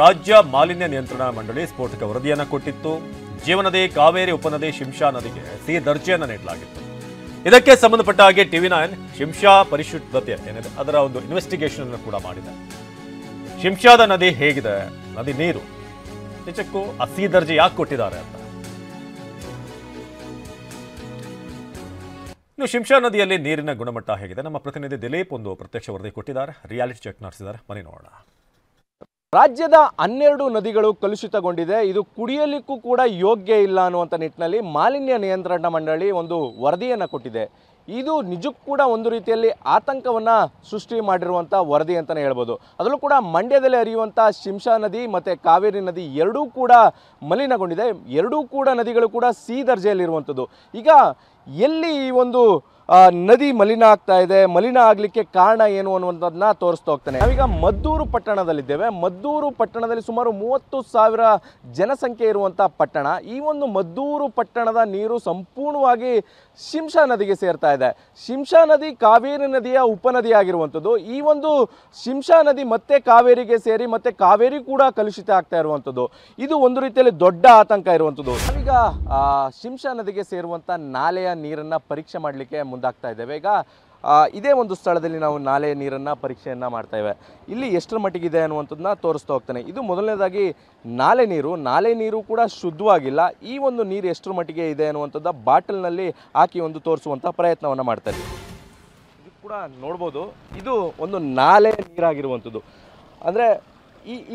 ರಾಜ್ಯ ಮಾಲಿನ್ಯ ನಿಯಂತ್ರಣ ಮಂಡಳಿ ಸ್ಫೋಟಕ ವರದಿಯನ್ನು ಕೊಟ್ಟಿತ್ತು. ಜೀವನದಿ, ಕಾವೇರಿ ಉಪನದಿ, ಶಿಂಷಾ ನದಿಗೆ ಸಿ ದರ್ಜೆಯನ್ನು ನೀಡಲಾಗಿತ್ತು. ಇದಕ್ಕೆ ಸಂಬಂಧಪಟ್ಟ ಹಾಗೆ ಟಿವಿ9 ಶಿಂಷಾ ಪರಿಶುದ್ಧತೆ ಏನಿದೆ ಅದರ ಒಂದು ಇನ್ವೆಸ್ಟಿಗೇಷನ್ ಅನ್ನು ಕೂಡ ಮಾಡಿದೆ. ಶಿಂಷಾದ ನದಿ ಹೇಗಿದೆ, ನದಿ ನೀರು ನಿಜಕ್ಕೂ ಆ ಸಿ ದರ್ಜೆ ಯಾಕೆ ಕೊಟ್ಟಿದ್ದಾರೆ ಅಂತ. ಇನ್ನು ಶಿಂಷಾ ನದಿಯಲ್ಲಿ ನೀರಿನ ಗುಣಮಟ್ಟ ಹೇಗಿದೆ, ನಮ್ಮ ಪ್ರತಿನಿಧಿ ದಿಲೀಪ್ ಒಂದು ಪ್ರತ್ಯಕ್ಷ ವರದಿ ಕೊಟ್ಟಿದ್ದಾರೆ. ರಿಯಾಲಿಟಿ ಚೆಕ್ ನಡೆಸಿದ್ದಾರೆ, ಬನ್ನಿ ನೋಡೋಣ. ರಾಜ್ಯದ 12 ನದಿಗಳು ಕಲುಷಿತಗೊಂಡಿದೆ. ಇದು ಕುಡಿಯಲಿಕ್ಕೂ ಕೂಡ ಯೋಗ್ಯ ಇಲ್ಲ ಅನ್ನುವಂಥ ನಿಟ್ಟಿನಲ್ಲಿ ಮಾಲಿನ್ಯ ನಿಯಂತ್ರಣ ಮಂಡಳಿ ಒಂದು ವರದಿಯನ್ನು ಕೊಟ್ಟಿದೆ. ಇದು ನಿಜಕ್ಕೂ ಕೂಡ ಒಂದು ರೀತಿಯಲ್ಲಿ ಆತಂಕವನ್ನು ಸೃಷ್ಟಿ ಮಾಡಿರುವಂಥ ವರದಿ ಅಂತಲೇ ಹೇಳ್ಬೋದು. ಅದರಲ್ಲೂ ಕೂಡ ಮಂಡ್ಯದಲ್ಲಿ ಹರಿಯುವಂಥ ಶಿಂಷಾ ನದಿ ಮತ್ತು ಕಾವೇರಿ ನದಿ ಎರಡೂ ಕೂಡ ಮಲಿನಗೊಂಡಿದೆ. ಎರಡೂ ಕೂಡ ನದಿಗಳು ಕೂಡ ಸಿ ದರ್ಜೆಯಲ್ಲಿರುವಂಥದ್ದು. ಈಗ ಎಲ್ಲಿ ಈ ಒಂದು ನದಿ ಮಲಿನ ಆಗ್ತಾ ಇದೆ, ಮಲಿನ ಆಗಲಿಕ್ಕೆ ಕಾರಣ ಏನು ಅನ್ನುವಂಥದ್ದನ್ನ ತೋರಿಸ್ತಾ ಹೋಗ್ತಾನೆ. ನಾವೀಗ ಮದ್ದೂರು ಪಟ್ಟಣದಲ್ಲಿದ್ದೇವೆ. ಮದ್ದೂರು ಪಟ್ಟಣದಲ್ಲಿ ಸುಮಾರು 30,000 ಜನಸಂಖ್ಯೆ ಇರುವಂಥ ಪಟ್ಟಣ. ಈ ಒಂದು ಮದ್ದೂರು ಪಟ್ಟಣದ ನೀರು ಸಂಪೂರ್ಣವಾಗಿ ಶಿಂಷಾ ನದಿಗೆ ಸೇರ್ತಾ ಇದೆ. ಶಿಂಷಾ ನದಿ ಕಾವೇರಿ ನದಿಯ ಉಪನದಿ ಆಗಿರುವಂಥದ್ದು. ಈ ಒಂದು ಶಿಂಷಾ ನದಿ ಮತ್ತೆ ಕಾವೇರಿಗೆ ಸೇರಿ ಮತ್ತೆ ಕಾವೇರಿ ಕೂಡ ಕಲುಷಿತ ಆಗ್ತಾ ಇರುವಂಥದ್ದು. ಇದು ಒಂದು ರೀತಿಯಲ್ಲಿ ದೊಡ್ಡ ಆತಂಕ ಇರುವಂಥದ್ದು. ನಾವೀಗ ಶಿಂಷಾ ನದಿಗೆ ಸೇರುವಂಥ ನಾಲೆಯ ನೀರನ್ನು ಪರೀಕ್ಷೆ ಮಾಡಲಿಕ್ಕೆ ಮುಂದಾಗ್ತಾ ಇದ್ದೇವೆ. ಈಗ ಇದೇ ಒಂದು ಸ್ಥಳದಲ್ಲಿ ನಾವು ನಾಲೆಯ ನೀರನ್ನು ಪರೀಕ್ಷೆಯನ್ನು ಮಾಡ್ತೇವೆ. ಇಲ್ಲಿ ಎಷ್ಟರ ಮಟ್ಟಿಗಿದೆ ಅನ್ನುವಂಥದ್ದನ್ನ ತೋರಿಸ್ತಾ ಹೋಗ್ತಾನೆ. ಇದು ಮೊದಲನೇದಾಗಿ ನಾಲೆ ನೀರು ಕೂಡ ಶುದ್ಧವಾಗಿಲ್ಲ. ಈ ಒಂದು ನೀರು ಎಷ್ಟರ ಮಟ್ಟಿಗೆ ಇದೆ ಅನ್ನುವಂಥದ್ದು ಬಾಟಲ್ನಲ್ಲಿ ಹಾಕಿ ಒಂದು ತೋರಿಸುವಂಥ ಪ್ರಯತ್ನವನ್ನು ಮಾಡ್ತಾರೆ. ಇದು ಕೂಡ ನೋಡ್ಬೋದು, ಇದು ಒಂದು ನಾಲೆ ನೀರಾಗಿರುವಂಥದ್ದು. ಅಂದರೆ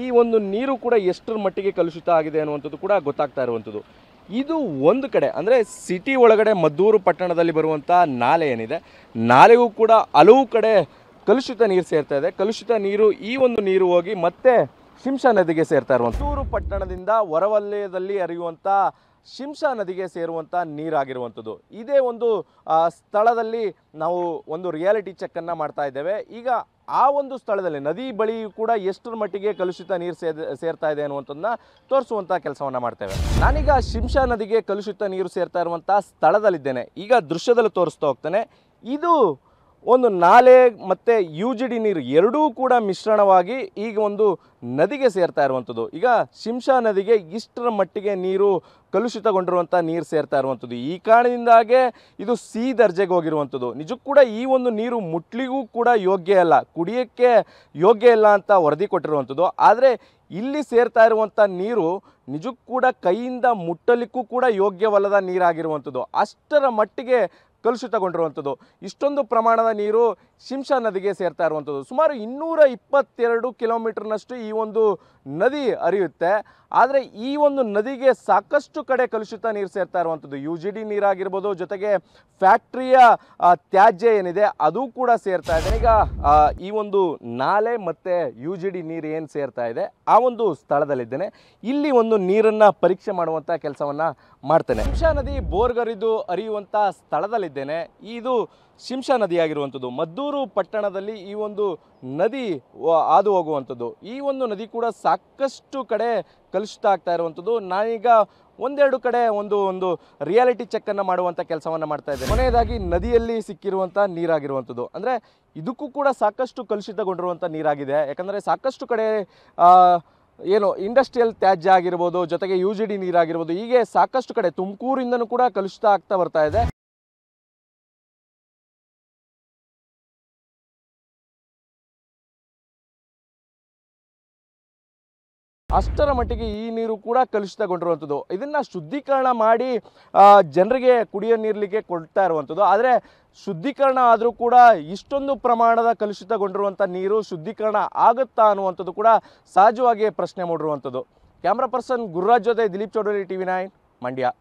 ಈ ಒಂದು ನೀರು ಕೂಡ ಎಷ್ಟರ ಮಟ್ಟಿಗೆ ಕಲುಷಿತ ಆಗಿದೆ ಅನ್ನುವಂಥದ್ದು ಕೂಡ ಗೊತ್ತಾಗ್ತಾ ಇರುವಂಥದ್ದು. ಇದು ಒಂದು ಕಡೆ ಅಂದರೆ ಸಿಟಿ ಒಳಗಡೆ ಮದ್ದೂರು ಪಟ್ಟಣದಲ್ಲಿ ಬರುವಂಥ ನಾಲೆ ಏನಿದೆ, ನಾಲೆಗೂ ಕೂಡ ಹಲವು ಕಡೆ ಕಲುಷಿತ ನೀರು ಸೇರ್ತಾ ಇದೆ. ಕಲುಷಿತ ನೀರು, ಈ ಒಂದು ನೀರು ಹೋಗಿ ಮತ್ತೆ ಶಿಂಷಾ ನದಿಗೆ ಸೇರ್ತಾ ಇರುವಂಥ ಮದ್ದೂರು ಪಟ್ಟಣದಿಂದ ಹೊರವಲಯದಲ್ಲಿ ಹರಿಯುವಂಥ ಶಿಂಷಾ ನದಿಗೆ ಸೇರುವಂಥ ನೀರಾಗಿರುವಂಥದ್ದು. ಇದೇ ಒಂದು ಸ್ಥಳದಲ್ಲಿ ನಾವು ಒಂದು ರಿಯಾಲಿಟಿ ಚೆಕ್ಕನ್ನು ಮಾಡ್ತಾ ಇದ್ದೇವೆ. ಈಗ ಆ ಒಂದು ಸ್ಥಳದಲ್ಲಿ ನದಿ ಬಳಿ ಕೂಡ ಎಷ್ಟರ ಮಟ್ಟಿಗೆ ಕಲುಷಿತ ನೀರು ಸೇರ್ತಾ ಇದೆ ಅನ್ನುವಂಥದ್ದನ್ನ ತೋರಿಸುವಂಥ ಕೆಲಸವನ್ನು ಮಾಡ್ತೇವೆ. ನಾನೀಗ ಶಿಂಷಾ ನದಿಗೆ ಕಲುಷಿತ ನೀರು ಸೇರ್ತಾ ಇರುವಂಥ ಸ್ಥಳದಲ್ಲಿದ್ದೇನೆ. ಈಗ ದೃಶ್ಯದಲ್ಲಿ ತೋರಿಸ್ತಾ ಹೋಗ್ತಾನೆ. ಇದು ಒಂದು ನಾಲೆ ಮತ್ತು UGD ನೀರು ಎರಡೂ ಕೂಡ ಮಿಶ್ರಣವಾಗಿ ಈಗ ಒಂದು ನದಿಗೆ ಸೇರ್ತಾ ಇರುವಂಥದ್ದು. ಈಗ ಶಿಂಷಾ ನದಿಗೆ ಇಷ್ಟರ ಮಟ್ಟಿಗೆ ನೀರು ಕಲುಷಿತಗೊಂಡಿರುವಂಥ ನೀರು ಸೇರ್ತಾ ಇರುವಂಥದ್ದು. ಈ ಕಾರಣದಿಂದಾಗೆ ಇದು ಸಿ ದರ್ಜೆಗೆ ಹೋಗಿರುವಂಥದ್ದು. ನಿಜಕ್ಕೂ ಕೂಡ ಈ ಒಂದು ನೀರು ಮುಟ್ಲಿಗೂ ಕೂಡ ಯೋಗ್ಯ ಅಲ್ಲ, ಕುಡಿಯೋಕ್ಕೆ ಯೋಗ್ಯ ಇಲ್ಲ ಅಂತ ವರದಿ ಕೊಟ್ಟಿರುವಂಥದ್ದು. ಆದರೆ ಇಲ್ಲಿ ಸೇರ್ತಾ ಇರುವಂಥ ನೀರು ನಿಜಕ್ಕೂ ಕೂಡ ಕೈಯಿಂದ ಮುಟ್ಟಲಿಕ್ಕೂ ಕೂಡ ಯೋಗ್ಯವಲ್ಲದ ನೀರಾಗಿರುವಂಥದ್ದು. ಅಷ್ಟರ ಮಟ್ಟಿಗೆ ಕಲುಷಿತಗೊಂಡಿರುವಂಥದ್ದು. ಇಷ್ಟೊಂದು ಪ್ರಮಾಣದ ನೀರು ಶಿಂಷಾ ನದಿಗೆ ಸೇರ್ತಾ ಇರುವಂಥದ್ದು. ಸುಮಾರು 222 ಕಿಲೋಮೀಟರ್ನಷ್ಟು ಈ ಒಂದು ನದಿ ಹರಿಯುತ್ತೆ. ಆದರೆ ಈ ಒಂದು ನದಿಗೆ ಸಾಕಷ್ಟು ಕಡೆ ಕಲುಷಿತ ನೀರು ಸೇರ್ತಾ ಇರುವಂಥದ್ದು. UGD ನೀರಾಗಿರ್ಬೋದು, ಜೊತೆಗೆ ಫ್ಯಾಕ್ಟ್ರಿಯ ತ್ಯಾಜ್ಯ ಏನಿದೆ ಅದು ಕೂಡ ಸೇರ್ತಾ ಇದೆ. ಈಗ ಈ ಒಂದು ನಾಲೆ ಮತ್ತು UGD ನೀರು ಏನು ಸೇರ್ತಾ ಇದೆ ಆ ಒಂದು ಸ್ಥಳದಲ್ಲಿದ್ದೇನೆ. ಇಲ್ಲಿ ಒಂದು ನೀರನ್ನು ಪರೀಕ್ಷೆ ಮಾಡುವಂಥ ಕೆಲಸವನ್ನು ಮಾಡ್ತೇನೆ. ಶಿಂಷಾ ನದಿ ಬೋರ್ಗರಿದು ಹರಿಯುವಂಥ ಸ್ಥಳದಲ್ಲಿದ್ದೇನೆ. ಇದು ಶಿಂಷಾ ನದಿಯಾಗಿರುವಂಥದ್ದು. ಮದ್ದೂರು ಪಟ್ಟಣದಲ್ಲಿ ಈ ಒಂದು ನದಿ ಹಾದು ಹೋಗುವಂಥದ್ದು. ಈ ಒಂದು ನದಿ ಕೂಡ ಸಾಕಷ್ಟು ಕಡೆ ಕಲುಷಿತ ಆಗ್ತಾ ಇರುವಂಥದ್ದು. ನಾನೀಗ ಒಂದೆರಡು ಕಡೆ ಒಂದು ರಿಯಾಲಿಟಿ ಚೆಕ್ಕನ್ನು ಮಾಡುವಂಥ ಕೆಲಸವನ್ನು ಮಾಡ್ತಾ ಇದ್ದೇನೆ. ಕೊನೆಯದಾಗಿ ನದಿಯಲ್ಲಿ ಸಿಕ್ಕಿರುವಂಥ ನೀರಾಗಿರುವಂಥದ್ದು. ಅಂದರೆ ಇದಕ್ಕೂ ಕೂಡ ಸಾಕಷ್ಟು ಕಲುಷಿತಗೊಂಡಿರುವಂಥ ನೀರಾಗಿದೆ. ಯಾಕಂದರೆ ಸಾಕಷ್ಟು ಕಡೆ ಏನು ಇಂಡಸ್ಟ್ರಿಯಲ್ ತ್ಯಾಜ್ಯ ಆಗಿರ್ಬೋದು, ಜೊತೆಗೆ UGD ನೀರಾಗಿರ್ಬೋದು, ಹೀಗೆ ಸಾಕಷ್ಟು ಕಡೆ ತುಮಕೂರಿಂದನೂ ಕೂಡ ಕಲುಷಿತ ಆಗ್ತಾ ಬರ್ತಾ ಇದೆ. ಅಷ್ಟರ ಮಟ್ಟಿಗೆ ಈ ನೀರು ಕೂಡ ಕಲುಷಿತಗೊಂಡಿರುವಂಥದ್ದು. ಇದನ್ನು ಶುದ್ಧೀಕರಣ ಮಾಡಿ ಜನರಿಗೆ ಕುಡಿಯೋ ನೀರಲಿಕ್ಕೆ ಕೊಡ್ತಾ ಇರುವಂಥದ್ದು. ಆದರೆ ಶುದ್ಧೀಕರಣ ಆದರೂ ಕೂಡ ಇಷ್ಟೊಂದು ಪ್ರಮಾಣದ ಕಲುಷಿತಗೊಂಡಿರುವಂಥ ನೀರು ಶುದ್ಧೀಕರಣ ಆಗುತ್ತಾ ಅನ್ನುವಂಥದ್ದು ಕೂಡ ಸಹಜವಾಗಿ ಪ್ರಶ್ನೆ ಮೂಡಿರುವಂಥದ್ದು. ಕ್ಯಾಮ್ರಾ ಪರ್ಸನ್ ಗುರುರಾಜ್ ಜೊತೆ ದಿಲೀಪ್ ಚೌಡರಿ, ಟಿವಿ9 ಮಂಡ್ಯ.